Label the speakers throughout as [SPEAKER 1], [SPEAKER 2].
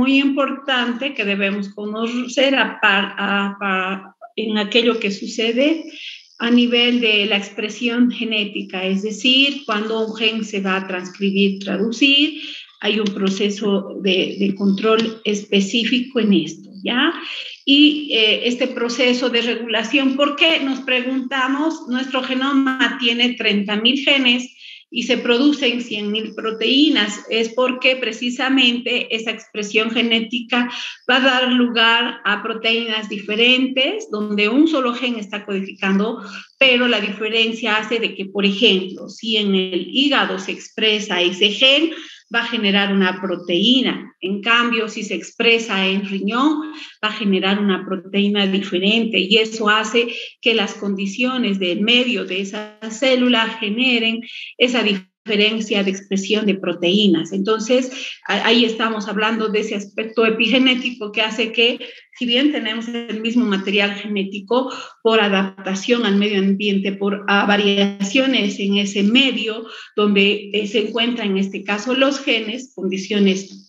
[SPEAKER 1] muy importante que debemos conocer en aquello que sucede a nivel de la expresión genética, es decir, cuando un gen se va a transcribir, traducir, hay un proceso de control específico en esto, ¿ya? Y este proceso de regulación, ¿por qué? Nos preguntamos, nuestro genoma tiene 30.000 genes y se producen 100.000 proteínas. Es porque precisamente esa expresión genética va a dar lugar a proteínas diferentes, donde un solo gen está codificando, pero la diferencia hace de que, por ejemplo, si en el hígado se expresa ese gen, va a generar una proteína. En cambio, si se expresa en riñón, va a generar una proteína diferente, y eso hace que las condiciones del medio de esa célula generen esa diferencia de expresión de proteínas. Entonces, ahí estamos hablando de ese aspecto epigenético que hace que, si bien tenemos el mismo material genético, por adaptación al medio ambiente, por variaciones en ese medio donde se encuentran, en este caso, los genes, condiciones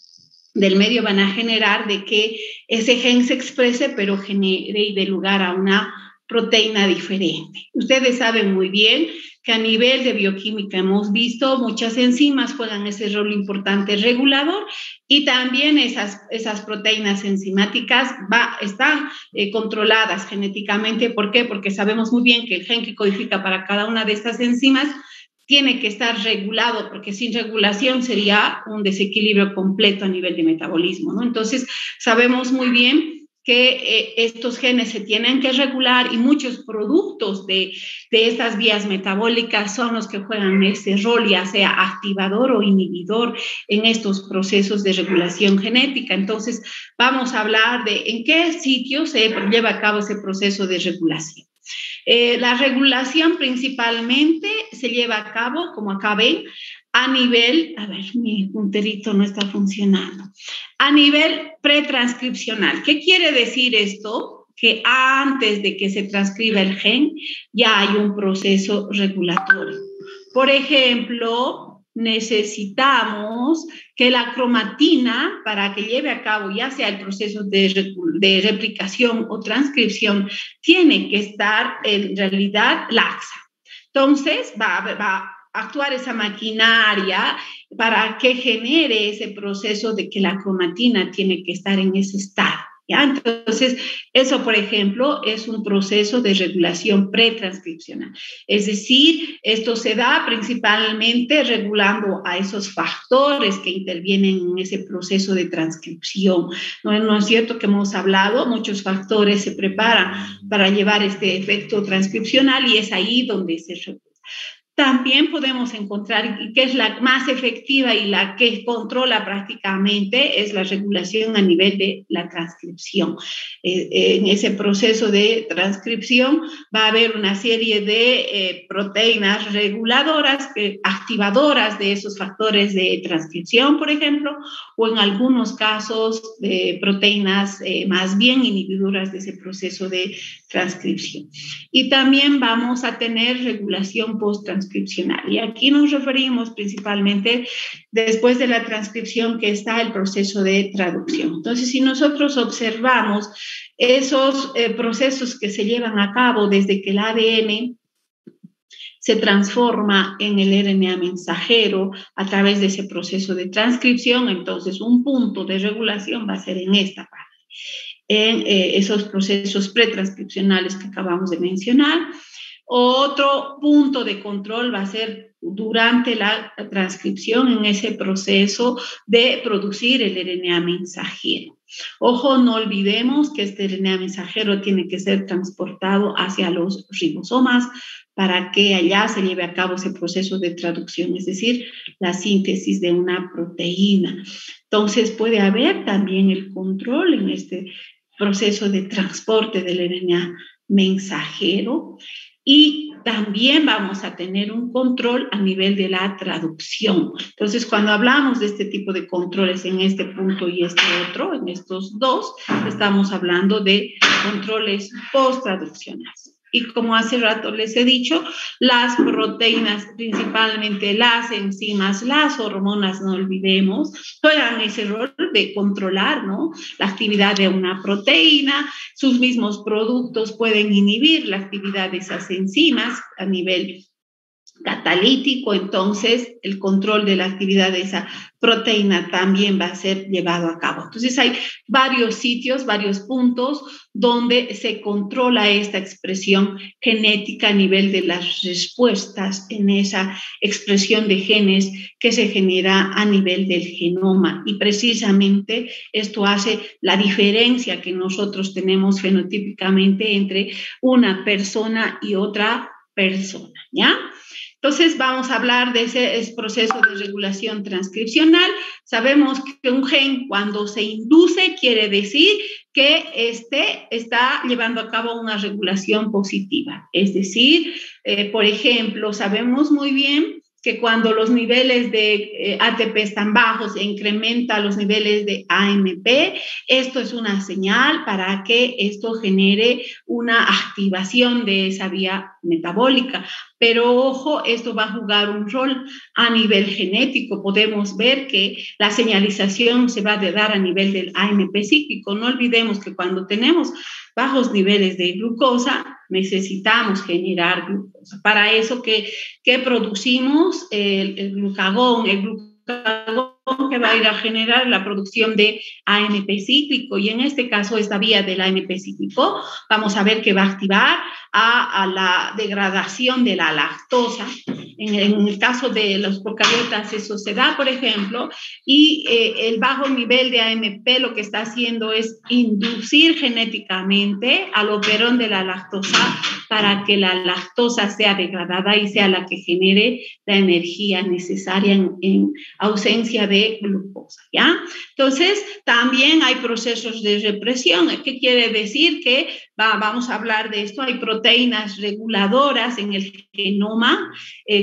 [SPEAKER 1] del medio van a generar de que ese gen se exprese, pero genere y dé lugar a una proteína diferente. Ustedes saben muy bien que a nivel de bioquímica hemos visto muchas enzimas juegan ese rol importante regulador, y también esas proteínas enzimáticas están controladas genéticamente. ¿Por qué? Porque sabemos muy bien que el gen que codifica para cada una de estas enzimas tiene que estar regulado, porque sin regulación sería un desequilibrio completo a nivel de metabolismo, ¿no? Entonces, sabemos muy bien que estos genes se tienen que regular, y muchos productos de estas vías metabólicas son los que juegan ese rol, ya sea activador o inhibidor en estos procesos de regulación genética. Entonces, vamos a hablar de en qué sitio se lleva a cabo ese proceso de regulación. La regulación principalmente se lleva a cabo, como acá ven, a nivel, a ver, mi punterito no está funcionando, a nivel pretranscripcional. ¿Qué quiere decir esto? Que antes de que se transcriba el gen ya hay un proceso regulatorio. Por ejemplo, necesitamos que la cromatina, para que lleve a cabo ya sea el proceso de replicación o transcripción, tiene que estar en realidad laxa. Entonces, va a actuar esa maquinaria para que genere ese proceso de que la cromatina tiene que estar en ese estado, ¿ya? Entonces, eso, por ejemplo, es un proceso de regulación pretranscripcional. Es decir, esto se da principalmente regulando a esos factores que intervienen en ese proceso de transcripción. ¿No es cierto que hemos hablado? Muchos factores se preparan para llevar este efecto transcripcional, y es ahí donde se regula. También podemos encontrar que es la más efectiva y la que controla prácticamente es la regulación a nivel de la transcripción. En ese proceso de transcripción va a haber una serie de proteínas reguladoras, activadoras de esos factores de transcripción, por ejemplo, o en algunos casos de proteínas más bien inhibidoras de ese proceso de transcripción. Y también vamos a tener regulación post-transcripcional. Y aquí nos referimos principalmente después de la transcripción, que está el proceso de traducción. Entonces, si nosotros observamos esos procesos que se llevan a cabo desde que el ADN se transforma en el RNA mensajero a través de ese proceso de transcripción, entonces un punto de regulación va a ser en esta parte, en esos procesos pretranscripcionales que acabamos de mencionar. Otro punto de control va a ser durante la transcripción, en ese proceso de producir el RNA mensajero. Ojo, no olvidemos que este RNA mensajero tiene que ser transportado hacia los ribosomas para que allá se lleve a cabo ese proceso de traducción, es decir, la síntesis de una proteína. Entonces, puede haber también el control en este proceso de transporte del RNA mensajero. Y también vamos a tener un control a nivel de la traducción. Entonces, cuando hablamos de este tipo de controles en este punto y este otro, en estos dos, estamos hablando de controles post-traduccionales. Y como hace rato les he dicho, las proteínas, principalmente las enzimas, las hormonas, no olvidemos, juegan ese rol de controlar, ¿no?, la actividad de una proteína. Sus mismos productos pueden inhibir la actividad de esas enzimas a nivel catalítico, entonces el control de la actividad de esa proteína también va a ser llevado a cabo. Entonces hay varios sitios, varios puntos donde se controla esta expresión genética a nivel de las respuestas en esa expresión de genes que se genera a nivel del genoma. Y precisamente esto hace la diferencia que nosotros tenemos fenotípicamente entre una persona y otra persona, ¿ya? Entonces, vamos a hablar de ese proceso de regulación transcripcional. Sabemos que un gen, cuando se induce, quiere decir que está llevando a cabo una regulación positiva. Es decir, por ejemplo, sabemos muy bien que cuando los niveles de ATP están bajos, se incrementan los niveles de AMP. Esto es una señal para que esto genere una activación de esa vía metabólica. Pero ojo, esto va a jugar un rol a nivel genético. Podemos ver que la señalización se va a dar a nivel del AMP cíclico. No olvidemos que cuando tenemos bajos niveles de glucosa, necesitamos generar glucosa. Para eso, ¿qué producimos? El glucagón que va a ir a generar la producción de AMP cíclico, y en este caso esta vía del AMP cíclico vamos a ver que va a activar a la degradación de la lactosa. En el caso de los procariotas eso se da, por ejemplo, y el bajo nivel de AMP lo que está haciendo es inducir genéticamente al operón de la lactosa para que la lactosa sea degradada y sea la que genere la energía necesaria en ausencia de glucosa, ¿ya? Entonces, también hay procesos de represión. ¿Qué quiere decir? Que vamos a hablar de esto. Hay proteínas reguladoras en el genoma.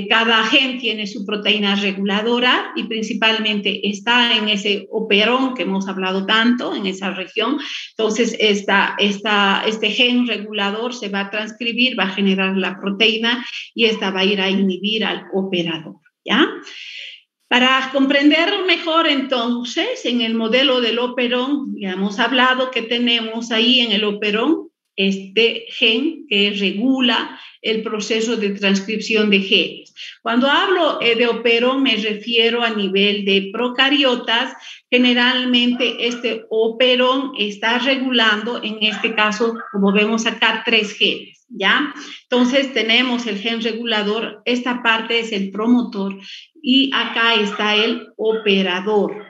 [SPEAKER 1] Cada gen tiene su proteína reguladora y principalmente está en ese operón que hemos hablado tanto, en esa región. Entonces, este gen regulador se va a transcribir, va a generar la proteína y esta va a ir a inhibir al operador, ¿ya? Para comprender mejor, entonces, en el modelo del operón, ya hemos hablado que tenemos ahí en el operón este gen que regula el proceso de transcripción de genes. Cuando hablo de operón me refiero a nivel de procariotas. Generalmente este operón está regulando, en este caso, como vemos acá, 3 genes, ¿ya? Entonces tenemos el gen regulador, esta parte es el promotor y acá está el operador.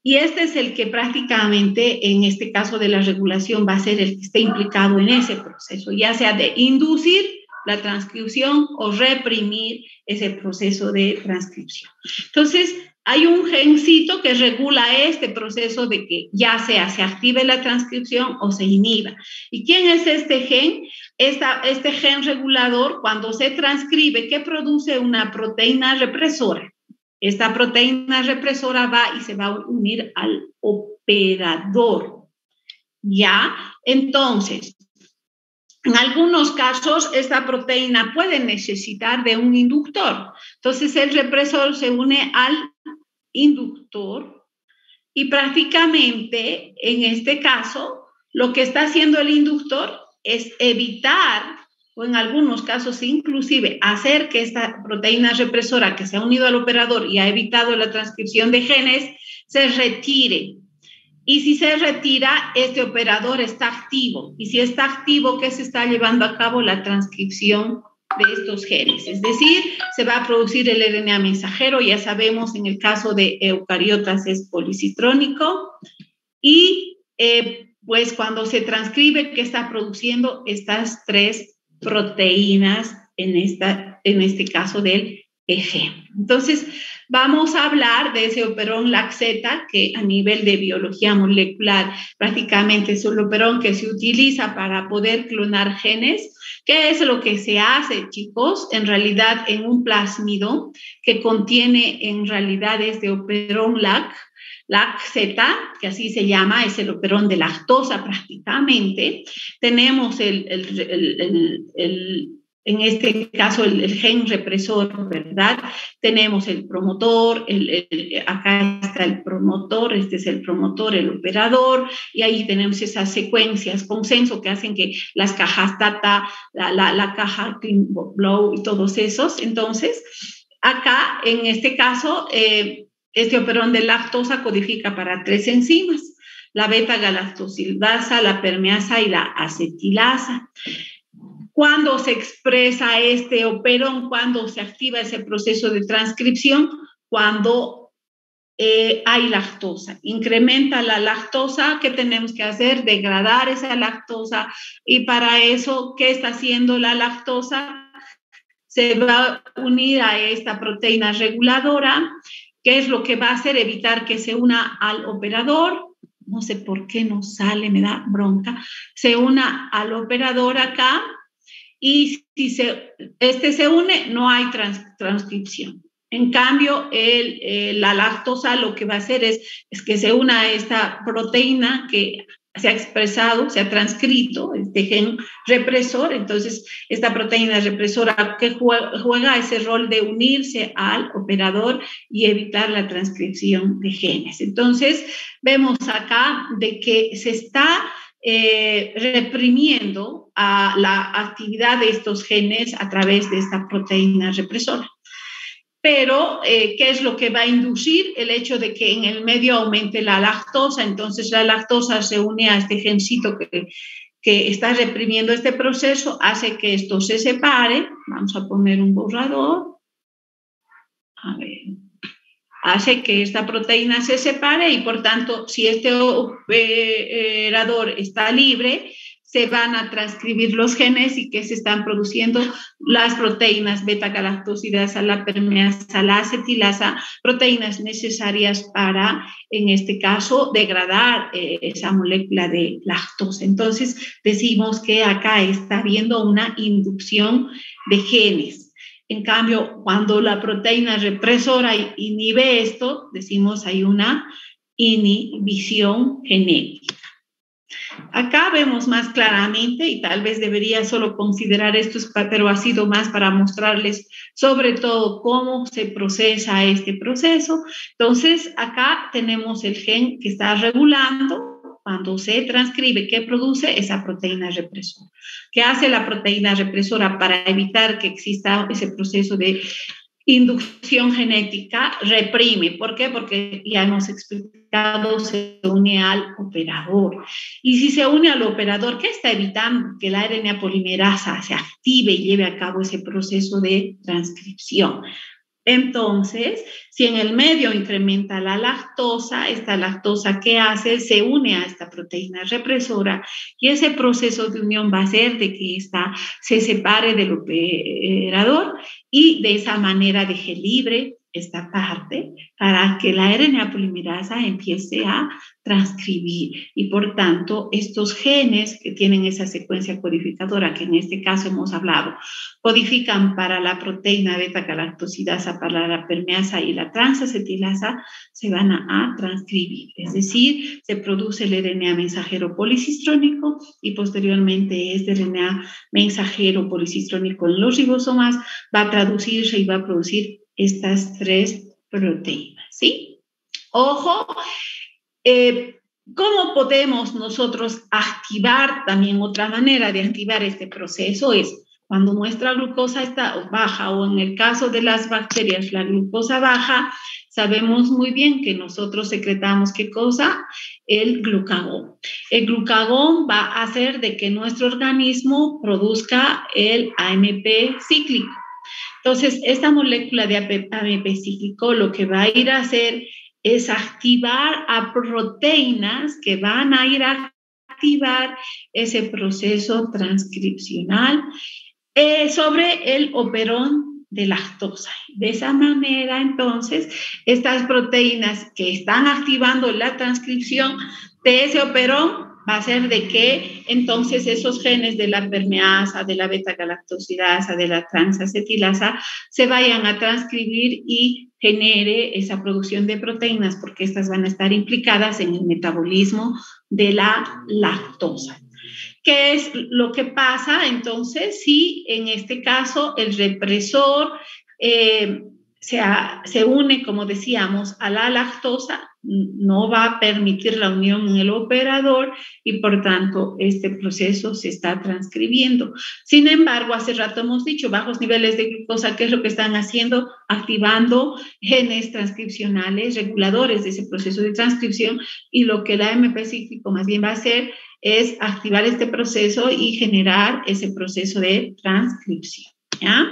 [SPEAKER 1] Y este es el que prácticamente, en este caso de la regulación, va a ser el que esté implicado en ese proceso, ya sea de inducir la transcripción o reprimir ese proceso de transcripción. Entonces, hay un gencito que regula este proceso de que ya sea se active la transcripción o se inhiba. ¿Y quién es este gen? Este gen regulador, cuando se transcribe, ¿qué produce? Una proteína represora. Esta proteína represora va y se va a unir al operador, ¿ya? Entonces, en algunos casos, esta proteína puede necesitar de un inductor. Entonces, el represor se une al inductor y prácticamente, en este caso, lo que está haciendo el inductor es evitar, o en algunos casos inclusive hacer que esta proteína represora que se ha unido al operador y ha evitado la transcripción de genes se retire. Y si se retira, este operador está activo. Y si está activo, ¿qué se está llevando a cabo? La transcripción de estos genes. Es decir, se va a producir el RNA mensajero. Ya sabemos, en el caso de eucariotas es policitrónico. Y pues cuando se transcribe, ¿qué está produciendo? Estas 3 proteínas en este caso del eje. Entonces, vamos a hablar de ese operón LAC-Z, que a nivel de biología molecular prácticamente es el operón que se utiliza para poder clonar genes. ¿Qué es lo que se hace, chicos? En realidad, en un plásmido que contiene en realidad este operón LAC, LacZ, que así se llama, es el operón de lactosa prácticamente. Tenemos en este caso el gen represor, ¿verdad? Tenemos el promotor, acá está el promotor, este es el promotor, el operador, y ahí tenemos esas secuencias consenso que hacen que las cajas TATA, la caja Blow y todos esos. Entonces, acá, en este caso, este operón de lactosa codifica para 3 enzimas, la beta-galactosilasa, la permeasa y la acetilasa. ¿Cuándo se expresa este operón? ¿Cuándo se activa ese proceso de transcripción? Cuando hay lactosa. Incrementa la lactosa. ¿Qué tenemos que hacer? Degradar esa lactosa. Y para eso, ¿qué está haciendo la lactosa? Se va a unir a esta proteína reguladora. ¿Qué es lo que va a hacer? Evitar que se una al operador. No sé por qué no sale, me da bronca. Se una al operador acá. Y si este se une, no hay transcripción. En cambio, la lactosa lo que va a hacer es que se una a esta proteína que se ha expresado, se ha transcrito, este gen represor. Entonces, esta proteína represora que juega ese rol de unirse al operador y evitar la transcripción de genes. Entonces, vemos acá de que se está reprimiendo a la actividad de estos genes a través de esta proteína represora. Pero, ¿qué es lo que va a inducir? El hecho de que en el medio aumente la lactosa. Entonces, la lactosa se une a este gencito que está reprimiendo este proceso, hace que esto se separe. Vamos a poner un borrador. A ver. Hace que esta proteína se separe y, por tanto, si este operador está libre, se van a transcribir los genes y que se están produciendo las proteínas beta-galactosidasa, la permeasa, la acetilasa, proteínas necesarias para, en este caso, degradar esa molécula de lactosa. Entonces, decimos que acá está habiendo una inducción de genes. En cambio, cuando la proteína represora inhibe esto, decimos hay una inhibición genética. Acá vemos más claramente, y tal vez debería solo considerar esto, pero ha sido más para mostrarles sobre todo cómo se procesa este proceso. Entonces, acá tenemos el gen que está regulando. Cuando se transcribe, ¿qué produce? Esa proteína represora. ¿Qué hace la proteína represora para evitar que exista ese proceso de inducción genética? Reprime. ¿Por qué? Porque ya hemos explicado, se une al operador. Y si se une al operador, ¿qué está evitando? Que la RNA polimerasa se active y lleve a cabo ese proceso de transcripción. Entonces, si en el medio incrementa la lactosa, esta lactosa, ¿qué hace? Se une a esta proteína represora y ese proceso de unión va a hacer de que esta se separe del operador y de esa manera deje libre esta parte para que la RNA polimerasa empiece a transcribir y por tanto estos genes que tienen esa secuencia codificadora que en este caso hemos hablado codifican para la proteína beta-galactosidasa, para la permeasa y la transacetilasa, se van a transcribir. Es decir, se produce el RNA mensajero policistrónico y posteriormente este RNA mensajero policistrónico en los ribosomas va a traducirse y va a producir estas 3 proteínas, ¿sí? Ojo, ¿cómo podemos nosotros activar? También otra manera de activar este proceso es cuando nuestra glucosa está baja o en el caso de las bacterias la glucosa baja, sabemos muy bien que nosotros secretamos ¿qué cosa? El glucagón. El glucagón va a hacer de que nuestro organismo produzca el AMP cíclico. Entonces, esta molécula de AMP cíclico lo que va a ir a hacer es activar a proteínas que van a ir a activar ese proceso transcripcional sobre el operón de lactosa. De esa manera, entonces, estas proteínas que están activando la transcripción de ese operón va a ser de que entonces esos genes de la permeasa, de la beta-galactosidasa, de la transacetilasa, se vayan a transcribir y genere esa producción de proteínas, porque estas van a estar implicadas en el metabolismo de la lactosa. ¿Qué es lo que pasa entonces si en este caso el represor se une, como decíamos, a la lactosa? No va a permitir la unión en el operador y por tanto este proceso se está transcribiendo. Sin embargo, hace rato hemos dicho, bajos niveles de glucosa, ¿qué es lo que están haciendo? Activando genes transcripcionales, reguladores de ese proceso de transcripción, y lo que la AMP cíclico más bien va a hacer es activar este proceso y generar ese proceso de transcripción, ¿ya?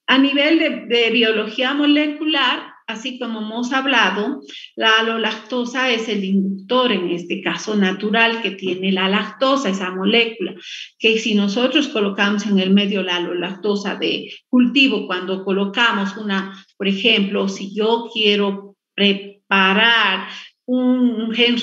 [SPEAKER 1] A nivel de biología molecular, así como hemos hablado, la alolactosa es el inductor, en este caso natural, que tiene la lactosa, esa molécula, que si nosotros colocamos en el medio la alolactosa de cultivo, cuando colocamos por ejemplo, si yo quiero preparar un gen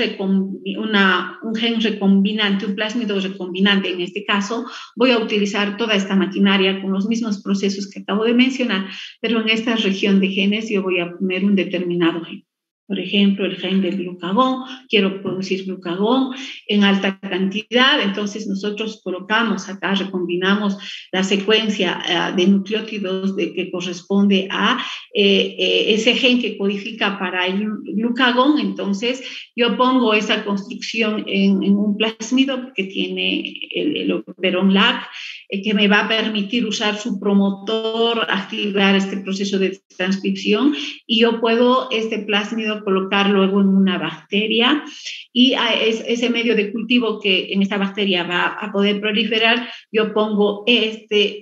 [SPEAKER 1] recombinante, un plásmido recombinante, en este caso, voy a utilizar toda esta maquinaria con los mismos procesos que acabo de mencionar, pero en esta región de genes yo voy a poner un determinado gen. Por ejemplo, el gen del glucagón, quiero producir glucagón en alta cantidad, entonces nosotros colocamos acá, recombinamos la secuencia de nucleótidos que corresponde a ese gen que codifica para el glucagón. Entonces yo pongo esa construcción en un plásmido que tiene el operón LAC, que me va a permitir usar su promotor, activar este proceso de transcripción, y yo puedo este plásmido colocar luego en una bacteria, y a ese medio de cultivo que en esta bacteria va a poder proliferar, yo pongo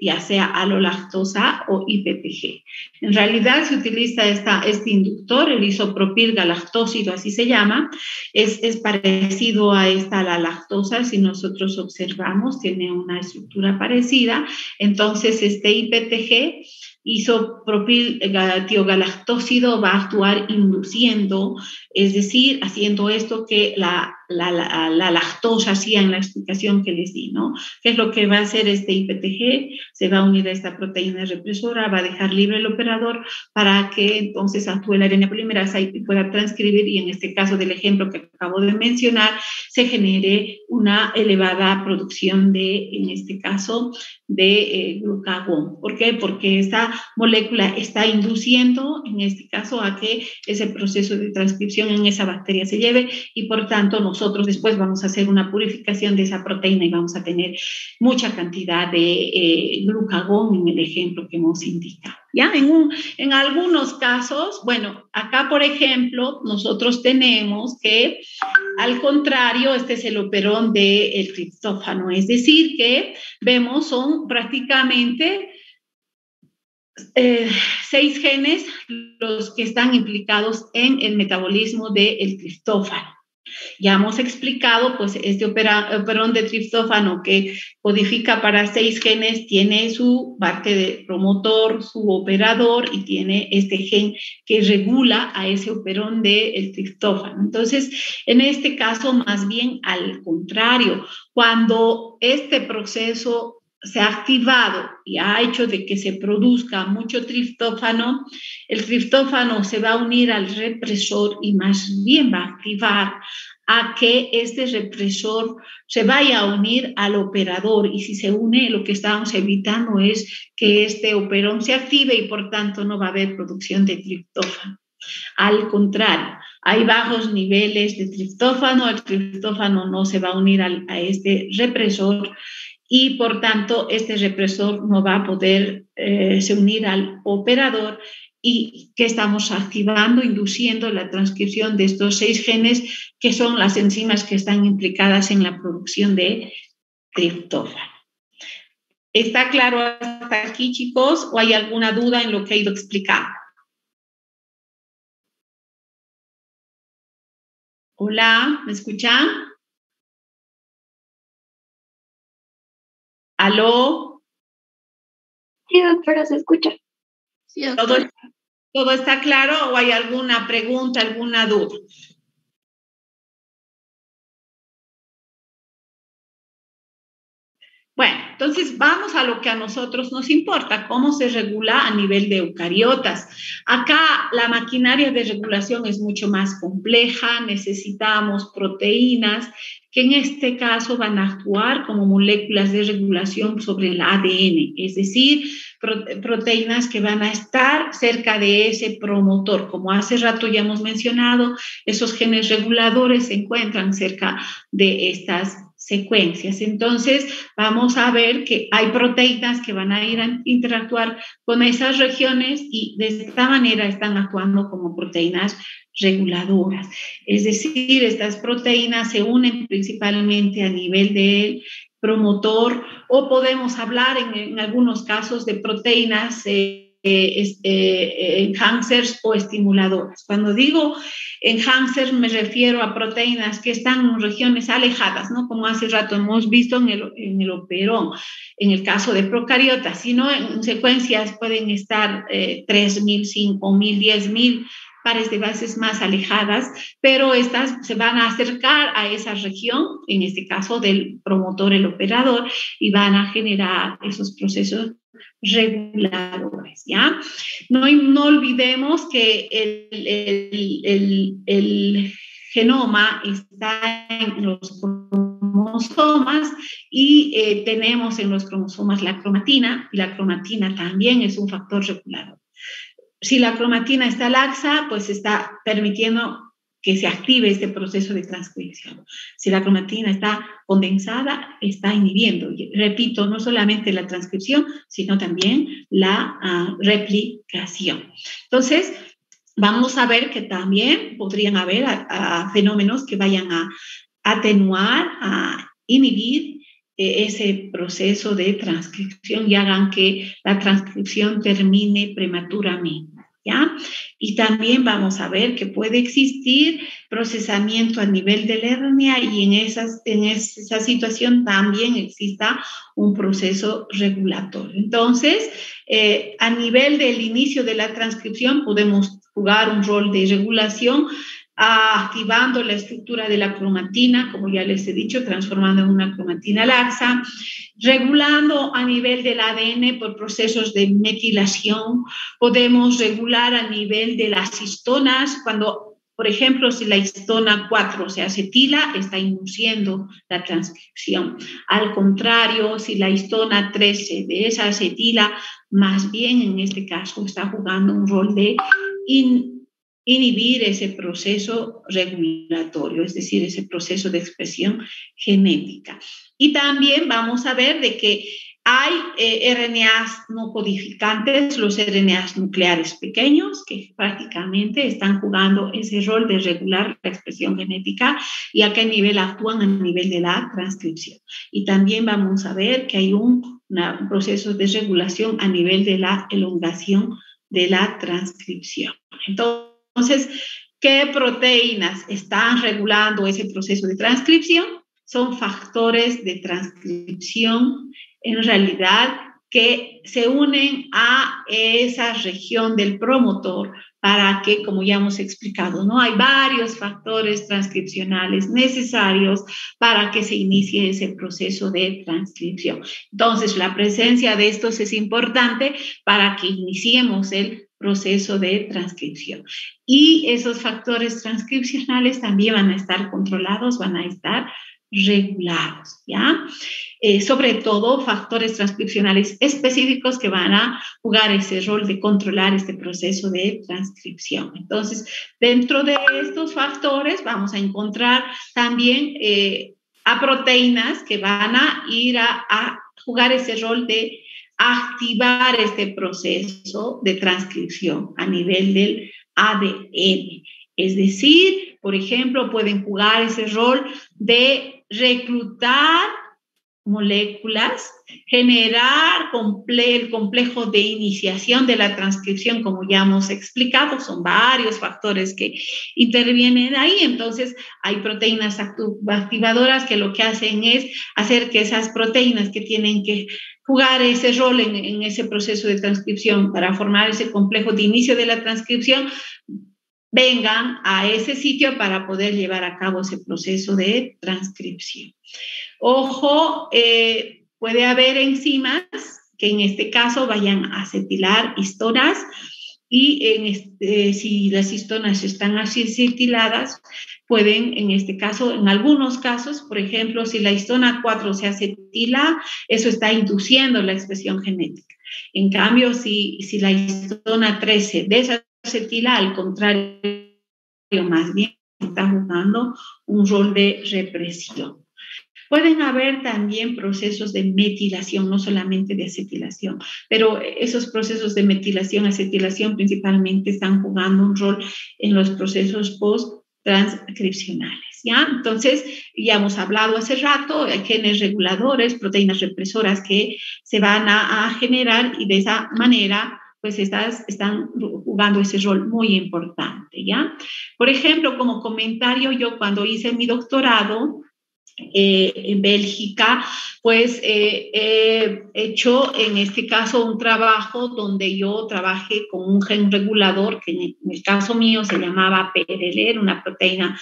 [SPEAKER 1] ya sea alolactosa o IPPG. En realidad se utiliza este inductor, el isopropilgalactósido, así se llama, es parecido a la lactosa, si nosotros observamos, tiene una estructura parecida. Entonces, este IPTG, isopropilgalactósido, va a actuar induciendo, es decir, haciendo esto que la lactosa hacía en la explicación que les di, ¿no? ¿Qué es lo que va a hacer este IPTG? Se va a unir a esta proteína represora, va a dejar libre el operador para que entonces actúe la RNA polimerasa y pueda transcribir, y en este caso del ejemplo que acabo de mencionar, se genere una elevada producción en este caso, de glucagón. ¿Por qué? Porque esta molécula está induciendo, en este caso, a que ese proceso de transcripción en esa bacteria se lleve, y por tanto nosotros después vamos a hacer una purificación de esa proteína y vamos a tener mucha cantidad de glucagón en el ejemplo que hemos indicado. ¿Ya? En algunos casos, bueno, acá por ejemplo, nosotros tenemos que, al contrario, este es el operón del triptófano, es decir, que vemos son prácticamente 6 genes los que están implicados en el metabolismo del triptófano. Ya hemos explicado, pues, este operón de triptófano que codifica para 6 genes, tiene su parte de promotor, su operador, y tiene este gen que regula a ese operón del triptófano. Entonces, en este caso, más bien al contrario, cuando este proceso se ha activado y ha hecho de que se produzca mucho triptófano, el triptófano se va a unir al represor y más bien va a activar a que este represor se vaya a unir al operador, y si se une, lo que estamos evitando es que este operón se active y por tanto no va a haber producción de triptófano. Al contrario, hay bajos niveles de triptófano, el triptófano no se va a unir a este represor, y por tanto este represor no va a poder se unir al operador, y que estamos activando, induciendo la transcripción de estos 6 genes, que son las enzimas que están implicadas en la producción de triptófano. ¿Está claro hasta aquí, chicos, o hay alguna duda en lo que he ido explicando? Hola, ¿me escuchan? ¿Aló?
[SPEAKER 2] Sí, doctora, se escucha. Sí,
[SPEAKER 1] ¿Todo,
[SPEAKER 2] doctora.
[SPEAKER 1] todo está claro o hay alguna pregunta, alguna duda? Bueno, entonces vamos a lo que a nosotros nos importa, cómo se regula a nivel de eucariotas. Acá la maquinaria de regulación es mucho más compleja, necesitamos proteínas que en este caso van a actuar como moléculas de regulación sobre el ADN, es decir, proteínas que van a estar cerca de ese promotor. Como hace rato ya hemos mencionado, esos genes reguladores se encuentran cerca de estas secuencias. Entonces, vamos a ver que hay proteínas que van a ir a interactuar con esas regiones y de esta manera están actuando como proteínas reguladoras. Es decir, estas proteínas se unen principalmente a nivel del promotor o podemos hablar en algunos casos de proteínas enhancers o estimuladores. Cuando digo enhancers me refiero a proteínas que están en regiones alejadas, ¿no? Como hace rato hemos visto en el operón, en el caso de procariotas, sino en secuencias pueden estar 3.000, 5.000, 10.000 pares de bases más alejadas, pero estas se van a acercar a esa región, en este caso del promotor, el operador, y van a generar esos procesos reguladores, ¿ya? No olvidemos que el genoma está en los cromosomas y tenemos en los cromosomas la cromatina, y la cromatina también es un factor regulador. Si la cromatina está laxa, pues está permitiendo que se active este proceso de transcripción. Si la cromatina está condensada, está inhibiendo, repito, no solamente la transcripción, sino también la replicación. Entonces, vamos a ver que también podrían haber fenómenos que vayan a atenuar, a inhibir ese proceso de transcripción y hagan que la transcripción termine prematuramente. ¿Ya? Y también vamos a ver que puede existir procesamiento a nivel de la hernia y en esa situación también exista un proceso regulatorio. Entonces, a nivel del inicio de la transcripción podemos jugar un rol de regulación activando la estructura de la cromatina, como ya les he dicho, transformando en una cromatina laxa, regulando a nivel del ADN por procesos de metilación, podemos regular a nivel de las histonas, cuando, por ejemplo, si la histona 4 se acetila, está induciendo la transcripción. Al contrario, si la histona 3 se desacetila, más bien en este caso está jugando un rol de inhibir ese proceso regulatorio, es decir, ese proceso de expresión genética. Y también vamos a ver de que hay RNAs no codificantes, los RNAs nucleares pequeños, que prácticamente están jugando ese rol de regular la expresión genética y a qué nivel actúan a nivel de la transcripción. Y también vamos a ver que hay un proceso de regulación a nivel de la elongación de la transcripción. Entonces, ¿qué proteínas están regulando ese proceso de transcripción? Son factores de transcripción, en realidad, que se unen a esa región del promotor para que, como ya hemos explicado, ¿no? Hay varios factores transcripcionales necesarios para que se inicie ese proceso de transcripción. Entonces, la presencia de estos es importante para que iniciemos el proceso de transcripción. Y esos factores transcripcionales también van a estar controlados, van a estar regulados, ¿ya? Sobre todo factores transcripcionales específicos que van a jugar ese rol de controlar este proceso de transcripción. Entonces, dentro de estos factores vamos a encontrar también a proteínas que van a ir a jugar ese rol de activar este proceso de transcripción a nivel del ADN. Es decir, por ejemplo, pueden jugar ese rol de reclutar moléculas, generar el complejo de iniciación de la transcripción, como ya hemos explicado, son varios factores que intervienen ahí. Entonces hay proteínas activadoras que lo que hacen es hacer que esas proteínas que tienen que jugar ese rol en ese proceso de transcripción para formar ese complejo de inicio de la transcripción, vengan a ese sitio para poder llevar a cabo ese proceso de transcripción. Ojo, puede haber enzimas que en este caso vayan a acetilar histonas y si las histonas están acetiladas, pueden, en este caso, en algunos casos, por ejemplo, si la histona 4 se acetila, eso está induciendo la expresión genética. En cambio, si la histona 3 se desacetila, al contrario, más bien está jugando un rol de represión. Pueden haber también procesos de metilación, no solamente de acetilación, pero esos procesos de metilación, acetilación principalmente están jugando un rol en los procesos post-transcripcionales, ¿ya? Entonces, ya hemos hablado hace rato, hay genes reguladores, proteínas represoras que se van a generar y de esa manera pues están jugando ese rol muy importante, ¿ya? Por ejemplo, como comentario, yo cuando hice mi doctorado, en Bélgica, pues he hecho en este caso un trabajo donde yo trabajé con un gen regulador que en el caso mío se llamaba PRL, una proteína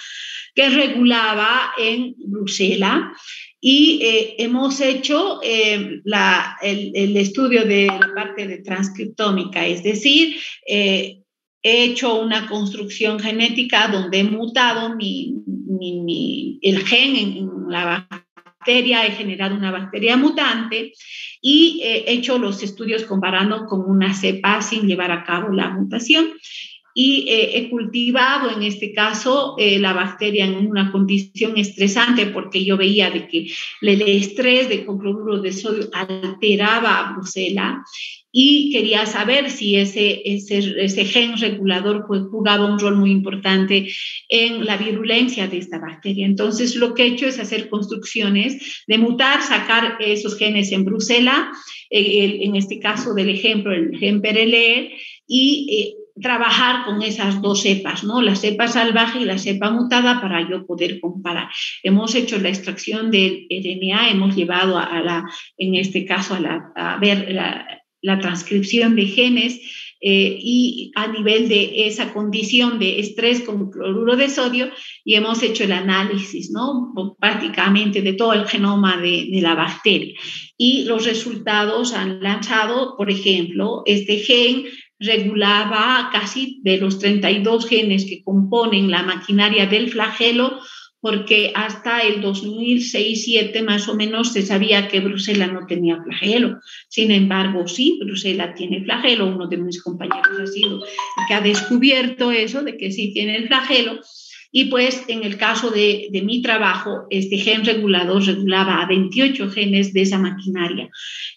[SPEAKER 1] que regulaba en Bruselas. Y hemos hecho el estudio de la parte de transcriptómica, es decir, he hecho una construcción genética donde he mutado el gen en la bacteria, he generado una bacteria mutante y he hecho los estudios comparando con una cepa sin llevar a cabo la mutación. Y he cultivado en este caso la bacteria en una condición estresante porque yo veía de que el estrés de cloruro de sodio alteraba a Bruselas y quería saber si ese gen regulador pues, jugaba un rol muy importante en la virulencia de esta bacteria. Entonces lo que he hecho es hacer construcciones de mutar, sacar esos genes en Bruselas, en este caso del ejemplo, el gen PRL, y trabajar con esas dos cepas, ¿no? La cepa salvaje y la cepa mutada para yo poder comparar. Hemos hecho la extracción del RNA, hemos llevado en este caso a ver la transcripción de genes y a nivel de esa condición de estrés con cloruro de sodio y hemos hecho el análisis, ¿no? Prácticamente de todo el genoma de la bacteria. Y los resultados han lanzado, por ejemplo, este gen regulaba casi de los 32 genes que componen la maquinaria del flagelo, porque hasta el 2006-2007 más o menos se sabía que Bruselas no tenía flagelo. Sin embargo, sí, Bruselas tiene flagelo. Uno de mis compañeros ha sido el que ha descubierto eso, de que sí tiene el flagelo. Y pues en el caso de mi trabajo, este gen regulador regulaba a 28 genes de esa maquinaria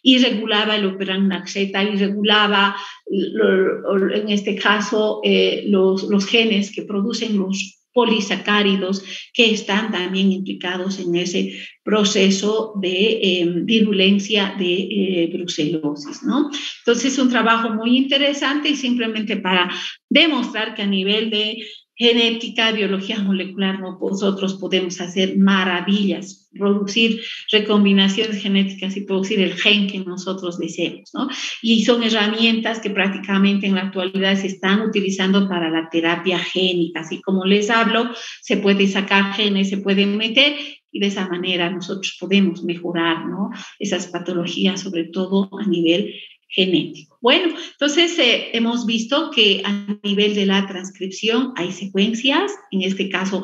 [SPEAKER 1] y regulaba el operan Z y regulaba, en este caso, los genes que producen los polisacáridos que están también implicados en ese proceso de virulencia de brucelosis, ¿no? Entonces es un trabajo muy interesante y simplemente para demostrar que a nivel de genética, biología molecular, nosotros podemos hacer maravillas, producir recombinaciones genéticas y producir el gen que nosotros deseemos, ¿no? Y son herramientas que prácticamente en la actualidad se están utilizando para la terapia génica, así como les hablo, se puede sacar genes, se pueden meter y de esa manera nosotros podemos mejorar, ¿no? Esas patologías, sobre todo a nivel genético. Bueno, entonces hemos visto que a nivel de la transcripción hay secuencias, en este caso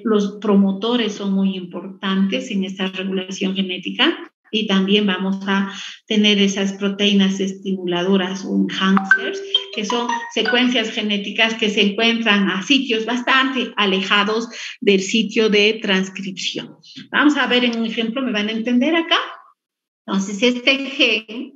[SPEAKER 1] los promotores son muy importantes en esta regulación genética y también vamos a tener esas proteínas estimuladoras o enhancers, que son secuencias genéticas que se encuentran a sitios bastante alejados del sitio de transcripción. Vamos a ver en un ejemplo, ¿me van a entender acá? Entonces, este gen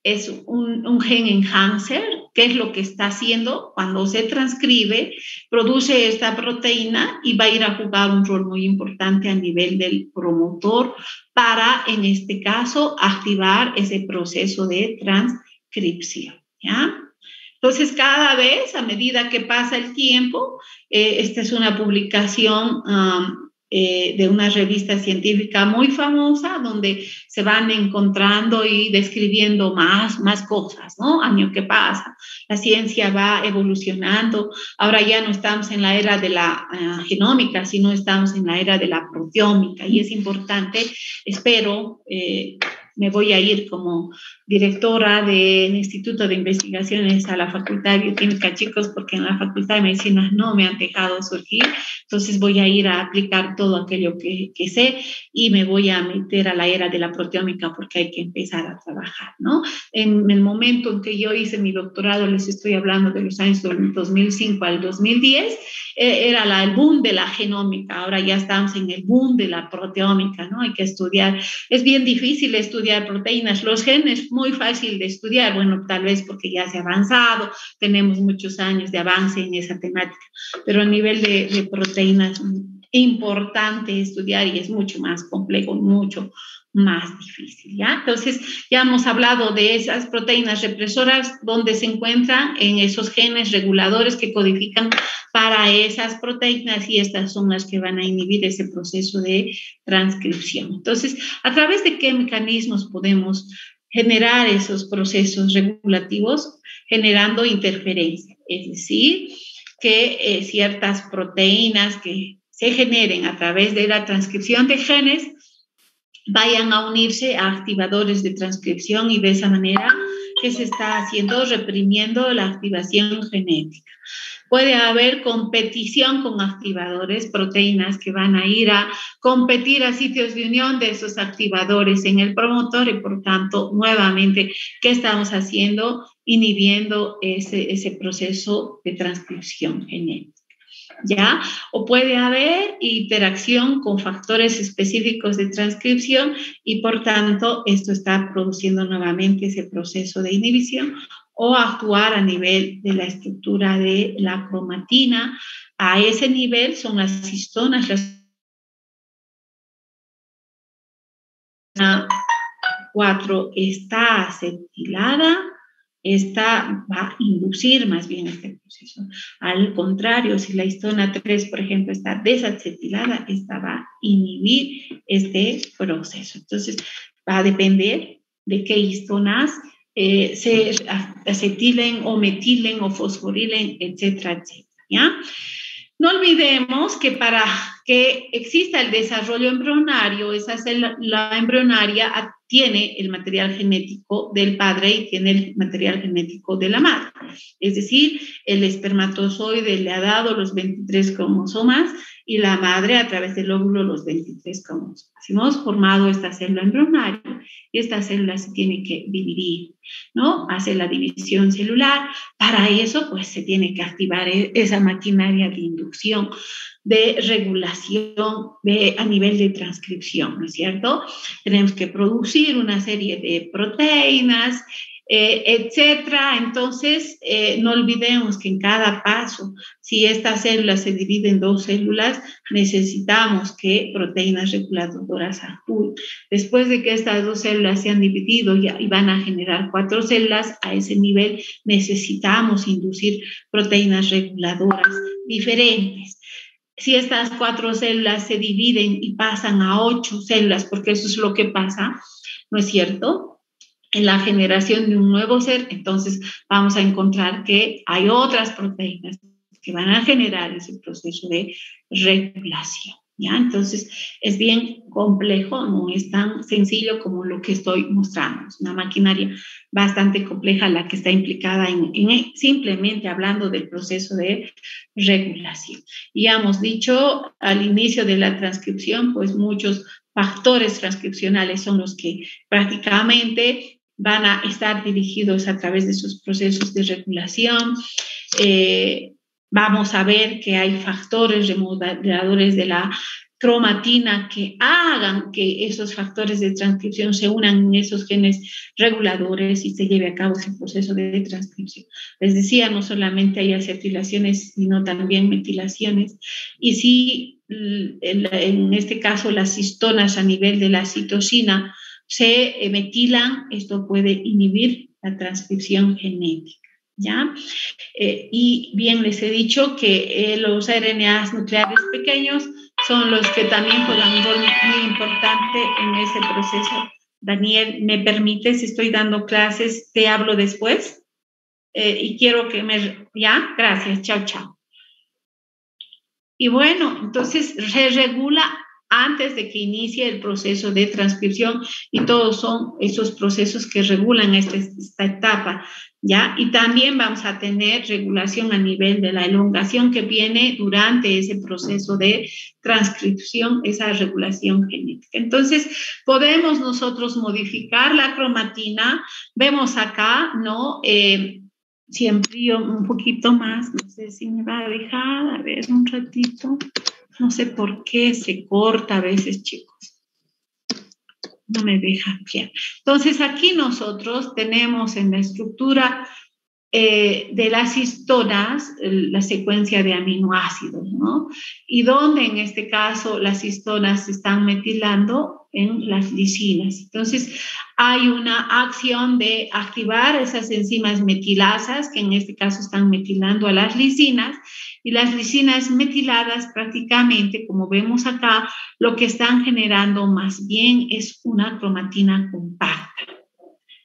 [SPEAKER 1] es un gen enhancer, que es lo que está haciendo cuando se transcribe, produce esta proteína y va a ir a jugar un rol muy importante a nivel del promotor para, en este caso, activar ese proceso de transcripción, ¿ya? Entonces, cada vez, a medida que pasa el tiempo, esta es una publicación de una revista científica muy famosa, donde se van encontrando y describiendo más cosas, ¿no? Año que pasa, la ciencia va evolucionando. Ahora ya no estamos en la era de la genómica, sino estamos en la era de la proteómica, y es importante, espero, me voy a ir como directora del Instituto de Investigaciones a la Facultad de Bioquímica, chicos, porque en la Facultad de Medicina no me han dejado surgir. Entonces voy a ir a aplicar todo aquello que sé, y me voy a meter a la era de la proteómica, porque hay que empezar a trabajar, ¿no? En el momento en que yo hice mi doctorado, les estoy hablando de los años 2005 al 2010, era el boom de la genómica. Ahora ya estamos en el boom de la proteómica, ¿no? Hay que estudiar. Es bien difícil estudiar proteínas. Los genes, muy fácil de estudiar, bueno, tal vez porque ya se ha avanzado, tenemos muchos años de avance en esa temática, pero a nivel de proteínas, importante estudiar, y es mucho más complejo, mucho más difícil, ¿ya? Entonces, ya hemos hablado de esas proteínas represoras, donde se encuentran en esos genes reguladores que codifican para esas proteínas, y estas son las que van a inhibir ese proceso de transcripción. Entonces, ¿a través de qué mecanismos podemos generar esos procesos regulativos? Generando interferencia, es decir, que ciertas proteínas que se generen a través de la transcripción de genes vayan a unirse a activadores de transcripción, y de esa manera que se está haciendo, reprimiendo la activación genética. Puede haber competición con activadores, proteínas que van a ir a competir a sitios de unión de esos activadores en el promotor, y por tanto, nuevamente, ¿qué estamos haciendo? Inhibiendo ese proceso de transcripción genética, ¿ya? O puede haber interacción con factores específicos de transcripción, y por tanto esto está produciendo nuevamente ese proceso de inhibición, o actuar a nivel de la estructura de la cromatina. A ese nivel son las histonas, la 4 está acetilada, esta va a inducir más bien este proceso. Al contrario, si la histona 3, por ejemplo, está desacetilada, esta va a inhibir este proceso. Entonces, va a depender de qué histonas se acetilen o metilen o fosforilen, etcétera, etcétera, ¿ya? No olvidemos que para que exista el desarrollo embrionario, esa célula embrionaria tiene el material genético del padre y tiene el material genético de la madre. Es decir, el espermatozoide le ha dado los 23 cromosomas, y la madre, a través del óvulo, los 23 cromosomas. Hemos formado esta célula embrionaria, y esta célula se tiene que dividir, ¿no? Hace la división celular. Para eso, pues, se tiene que activar esa maquinaria de inducción, de regulación a nivel de transcripción, ¿no es cierto? Tenemos que producir una serie de proteínas, etcétera. Entonces, no olvidemos que en cada paso, si esta célula se divide en 2 células, necesitamos que proteínas reguladoras actúen. Después de que estas 2 células se han dividido y van a generar 4 células, a ese nivel necesitamos inducir proteínas reguladoras diferentes. Si estas 4 células se dividen y pasan a 8 células, porque eso es lo que pasa, ¿no es cierto?, en la generación de un nuevo ser, entonces vamos a encontrar que hay otras proteínas que van a generar ese proceso de regulación, ¿ya? Entonces, es bien complejo, no es tan sencillo como lo que estoy mostrando. Es una maquinaria bastante compleja la que está implicada en simplemente hablando del proceso de regulación. Y ya hemos dicho al inicio de la transcripción, pues muchos factores transcripcionales son los que prácticamente van a estar dirigidos a través de sus procesos de regulación. Vamos a ver que hay factores remodeladores de la cromatina que hagan que esos factores de transcripción se unan en esos genes reguladores y se lleve a cabo ese proceso de transcripción. Les decía, no solamente hay acetilaciones, sino también metilaciones. Y si en este caso las histonas a nivel de la citosina se metilan, esto puede inhibir la transcripción genética. ¿Ya? Y bien les he dicho que los RNAs nucleares pequeños son los que también juegan un rol muy importante en ese proceso. Daniel, ¿me permites? Estoy dando clases, te hablo después y quiero que me... ¿Ya? Gracias, chao, chao. Y bueno, entonces se regula antes de que inicie el proceso de transcripción y todos son esos procesos que regulan esta etapa, ¿ya? Y también vamos a tener regulación a nivel de la elongación que viene durante ese proceso de transcripción, esa regulación genética. Entonces, podemos nosotros modificar la cromatina, vemos acá, ¿no? Si amplío un poquito más, no sé si me va a dejar, a ver un ratito. No sé por qué se corta a veces, chicos. No me deja ampliar. Entonces, aquí nosotros tenemos en la estructura de las histonas la secuencia de aminoácidos, ¿no? Y donde en este caso las histonas se están metilando en las lisinas. Entonces, hay una acción de activar esas enzimas metilasas, que en este caso están metilando a las lisinas, y las lisinas metiladas prácticamente, como vemos acá, lo que están generando más bien es una cromatina compacta,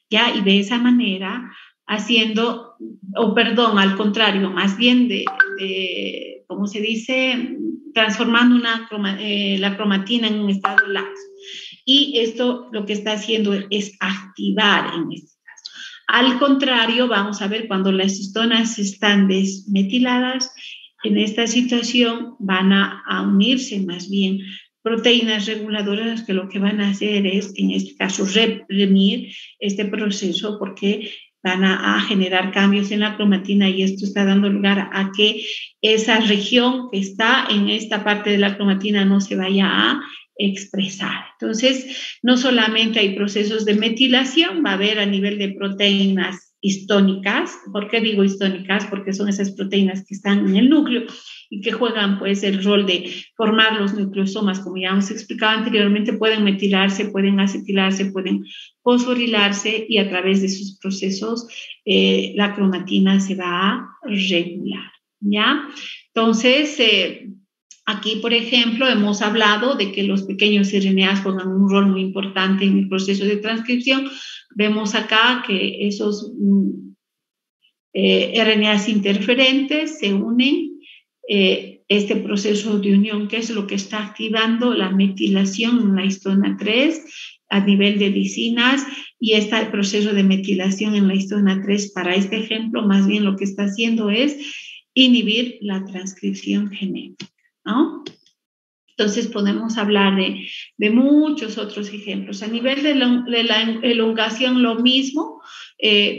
[SPEAKER 1] ¿ya? Y de esa manera haciendo, o perdón, al contrario, más bien ¿cómo se dice? Transformando la cromatina en un estado laxo. Y esto lo que está haciendo es activar en este caso. Al contrario, vamos a ver cuando las histonas están desmetiladas, en esta situación van a unirse más bien proteínas reguladoras que lo que van a hacer es, en este caso, reprimir este proceso porque van a generar cambios en la cromatina y esto está dando lugar a que esa región que está en esta parte de la cromatina no se vaya a expresar. Entonces, no solamente hay procesos de metilación, va a haber a nivel de proteínas histónicas. ¿Por qué digo histónicas? Porque son esas proteínas que están en el núcleo y que juegan pues el rol de formar los nucleosomas, como ya hemos explicado anteriormente, pueden metilarse, pueden acetilarse, pueden fosforilarse y a través de sus procesos la cromatina se va a regular, ¿ya? Entonces, aquí, por ejemplo, hemos hablado de que los pequeños RNAs juegan un rol muy importante en el proceso de transcripción. Vemos acá que esos RNAs interferentes se unen. Este proceso de unión, que es lo que está activando la metilación en la histona 3 a nivel de lisinas, y este proceso de metilación en la histona 3 para este ejemplo, más bien lo que está haciendo es inhibir la transcripción genética, ¿no? Entonces podemos hablar de muchos otros ejemplos. A nivel de la elongación, lo mismo,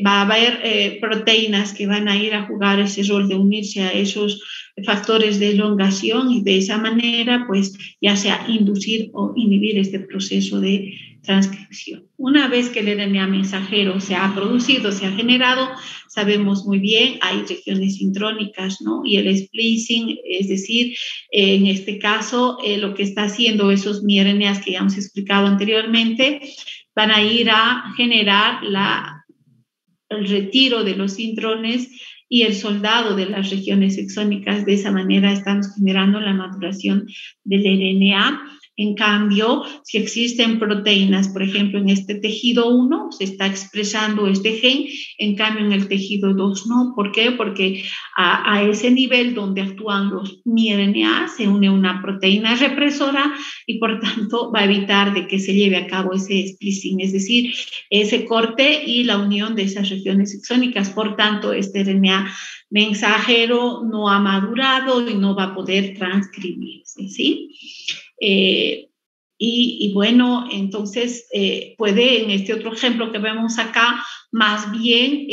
[SPEAKER 1] va a haber proteínas que van a ir a jugar ese rol de unirse a esos factores de elongación y de esa manera, pues, ya sea inducir o inhibir este proceso de transcripción. Una vez que el RNA mensajero se ha producido, se ha generado, sabemos muy bien, hay regiones sintrónicas, ¿no? Y el splicing, es decir, en este caso, lo que está haciendo esos miRNAs que ya hemos explicado anteriormente, van a ir a generar el retiro de los intrones y el soldado de las regiones exónicas. De esa manera estamos generando la maduración del RNA. En cambio, si existen proteínas, por ejemplo, en este tejido 1 se está expresando este gen, en cambio en el tejido 2 no. ¿Por qué? Porque a ese nivel donde actúan los miRNA se une una proteína represora y por tanto va a evitar de que se lleve a cabo ese splicing, es decir, ese corte y la unión de esas regiones exónicas. Por tanto, este RNA mensajero no ha madurado y no va a poder transcribirse, ¿sí? Y bueno, entonces puede en este otro ejemplo que vemos acá, más bien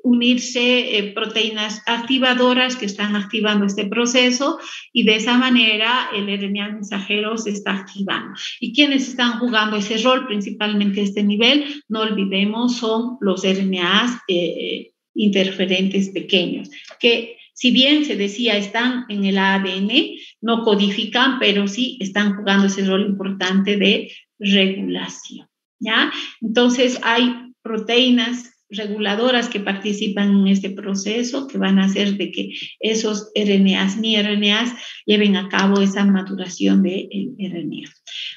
[SPEAKER 1] unirse proteínas activadoras que están activando este proceso y de esa manera el RNA mensajero se está activando. Y quienes están jugando ese rol, principalmente a este nivel, no olvidemos, son los RNAs interferentes pequeños, que si bien se decía están en el ADN, no codifican, pero sí están jugando ese rol importante de regulación, ¿ya? Entonces hay proteínas reguladoras que participan en este proceso que van a hacer de que esos RNAs, ni RNAs, lleven a cabo esa maduración del RNA.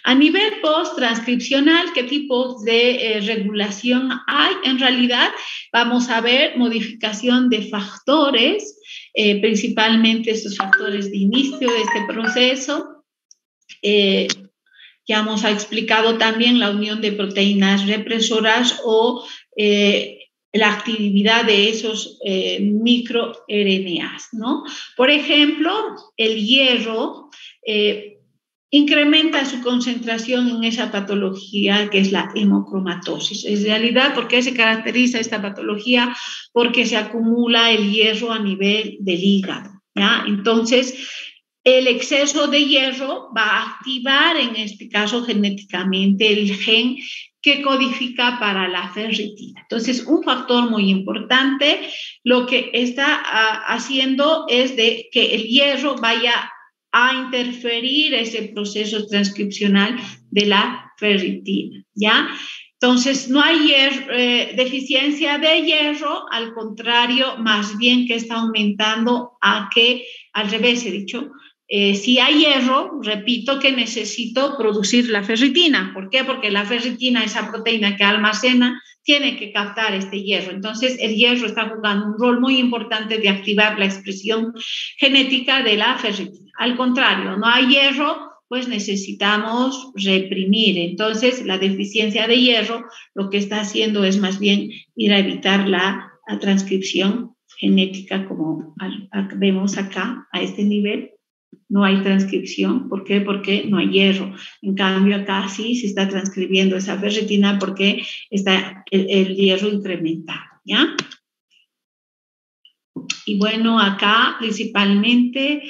[SPEAKER 1] A nivel post-transcripcional, ¿qué tipos de regulación hay? En realidad, vamos a ver modificación de factores, principalmente estos factores de inicio de este proceso. Ya hemos explicado también la unión de proteínas represoras o la actividad de esos microRNAs, ¿no? Por ejemplo, el hierro incrementa su concentración en esa patología que es la hemocromatosis. En realidad, ¿por qué se caracteriza esta patología? Porque se acumula el hierro a nivel del hígado, ¿ya? Entonces, el exceso de hierro va a activar, en este caso genéticamente, el gen que codifica para la ferritina. Entonces, un factor muy importante, lo que está haciendo es de que el hierro vaya a interferir ese proceso transcripcional de la ferritina, ¿ya? Entonces, no hay deficiencia de hierro, al contrario, más bien que está aumentando al revés he dicho, si hay hierro, repito que necesito producir la ferritina. ¿Por qué? Porque la ferritina, esa proteína que almacena, tiene que captar este hierro. Entonces, el hierro está jugando un rol muy importante de activar la expresión genética de la ferritina. Al contrario, no hay hierro, pues necesitamos reprimir. Entonces, la deficiencia de hierro lo que está haciendo es más bien ir a evitar la transcripción genética, como vemos acá, a este nivel. No hay transcripción. ¿Por qué? Porque no hay hierro. En cambio, acá sí se está transcribiendo esa ferritina porque está el hierro incrementado, ¿ya? Y bueno, acá principalmente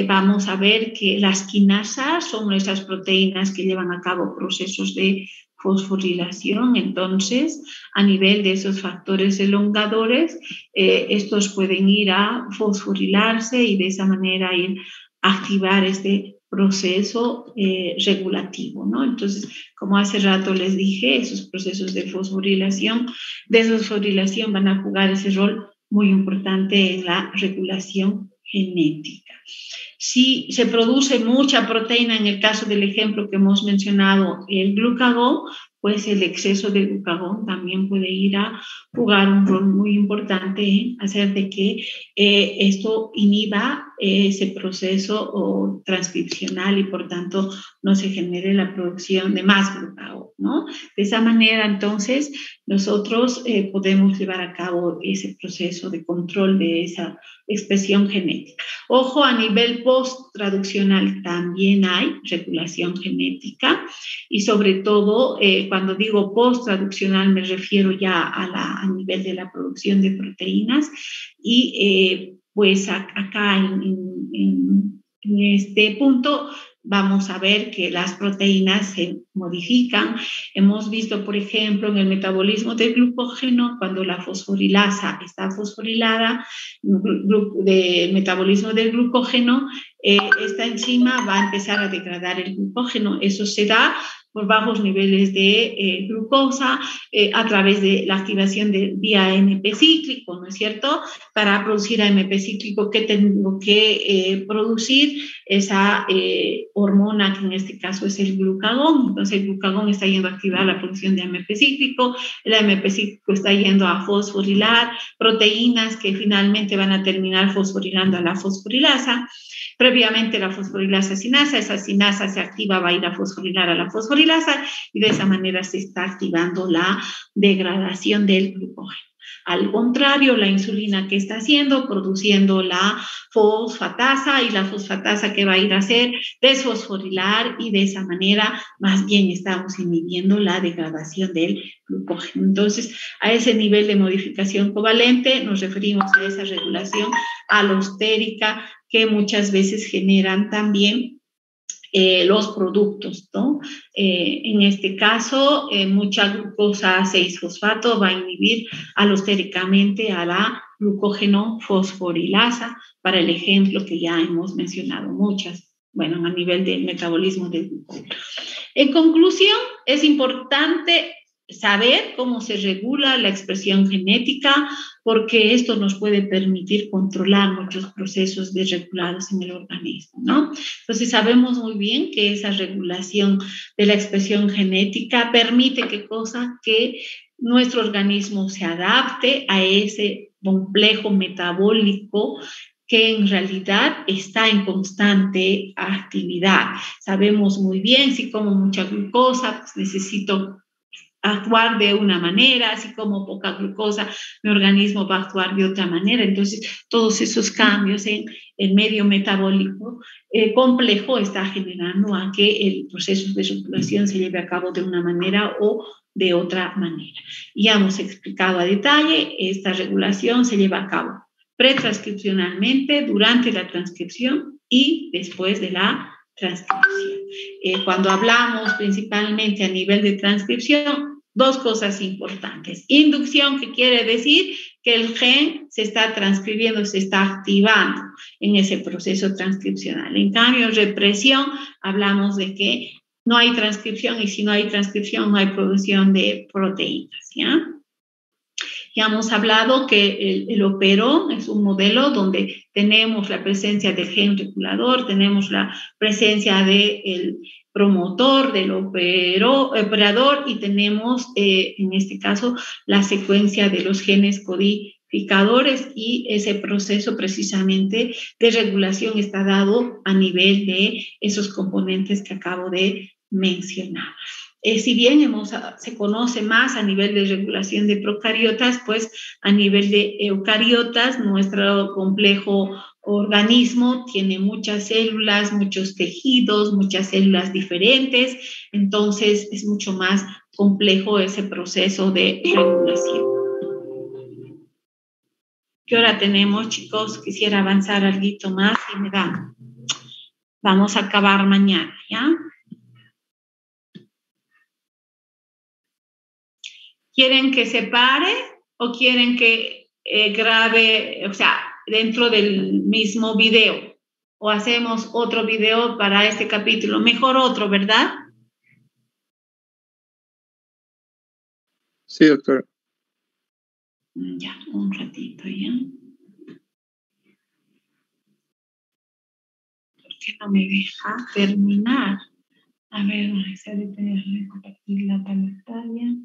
[SPEAKER 1] vamos a ver que las quinasas son esas proteínas que llevan a cabo procesos de fosforilación. Entonces, a nivel de esos factores elongadores, estos pueden ir a fosforilarse y de esa manera ir a activar este proceso regulativo, ¿no? Entonces, como hace rato les dije, esos procesos de fosforilación van a jugar ese rol muy importante en la regulación genética. Si se produce mucha proteína, en el caso del ejemplo que hemos mencionado, el glucagón, pues el exceso de glucagón también puede ir a jugar un rol muy importante en hacer de que esto inhiba ese proceso transcripcional y por tanto no se genere la producción de más glucagón, ¿no? De esa manera, entonces, nosotros podemos llevar a cabo ese proceso de control de esa expresión genética. Ojo, a nivel post-traduccional también hay regulación genética y sobre todo cuando digo post-traduccional me refiero ya a nivel de la producción de proteínas y pues acá en este punto vamos a ver que las proteínas se modifican. Hemos visto, por ejemplo, en el metabolismo del glucógeno, cuando la fosforilasa está fosforilada, del metabolismo del glucógeno, esta enzima va a empezar a degradar el glucógeno. Eso se da por bajos niveles de glucosa a través de la activación de vía AMP cíclico, ¿no es cierto? Para producir AMP cíclico, ¿qué tengo que producir? Esa hormona, que en este caso es el glucagón. Entonces, el glucagón está yendo a activar la producción de AMP cíclico, el AMP cíclico está yendo a fosforilar proteínas que finalmente van a terminar fosforilando a la fosforilasa. Previamente la fosforilasa sinasa, esa sinasa se activa, va a ir a fosforilar a la fosforilasa y de esa manera se está activando la degradación del glucógeno. Al contrario, la insulina, ¿qué está haciendo? Produciendo la fosfatasa, y la fosfatasa, ¿qué va a ir a hacer? Desfosforilar, y de esa manera más bien estamos inhibiendo la degradación del glucógeno. Entonces, a ese nivel de modificación covalente nos referimos a esa regulación alostérica que muchas veces generan también los productos, ¿no? En este caso, mucha glucosa 6-fosfato va a inhibir alostéricamente a la glucógeno fosforilasa, para el ejemplo que ya hemos mencionado muchas, bueno, a nivel del metabolismo del glucógeno. En conclusión, es importante saber cómo se regula la expresión genética, porque esto nos puede permitir controlar muchos procesos desregulados en el organismo, ¿no? Entonces, sabemos muy bien que esa regulación de la expresión genética permite ¿qué cosa? Que nuestro organismo se adapte a ese complejo metabólico que en realidad está en constante actividad. Sabemos muy bien, si como mucha glucosa, pues necesito actuar de una manera, si como poca glucosa, mi organismo va a actuar de otra manera. Entonces, todos esos cambios en el medio metabólico complejo está generando a que el proceso de circulación se lleve a cabo de una manera o de otra manera. Ya hemos explicado a detalle, esta regulación se lleva a cabo pretranscripcionalmente, durante la transcripción y después de la transcripción. Cuando hablamos principalmente a nivel de transcripción, dos cosas importantes. Inducción, que quiere decir que el gen se está transcribiendo, se está activando en ese proceso transcripcional. En cambio, represión, hablamos de que no hay transcripción, y si no hay transcripción no hay producción de proteínas, ¿ya? Ya hemos hablado que el operón es un modelo donde tenemos la presencia del gen regulador, tenemos la presencia del promotor, del operador, y tenemos en este caso la secuencia de los genes codificadores, y ese proceso precisamente de regulación está dado a nivel de esos componentes que acabo de mencionar. Si bien se conoce más a nivel de regulación de procariotas, pues a nivel de eucariotas, nuestro complejo organismo tiene muchas células, muchos tejidos, muchas células diferentes, entonces es mucho más complejo ese proceso de regulación. ¿Qué hora tenemos, chicos? Quisiera avanzar algo más y me dan. Vamos a acabar mañana, ¿ya? ¿Quieren que se pare o quieren que grabe, o sea, dentro del mismo video? ¿O hacemos otro video para este capítulo? Mejor otro, ¿verdad?
[SPEAKER 2] Sí, doctora.
[SPEAKER 1] Ya, un ratito, ¿ya? ¿Por qué no me deja terminar? A ver, vamos a compartir la pantalla.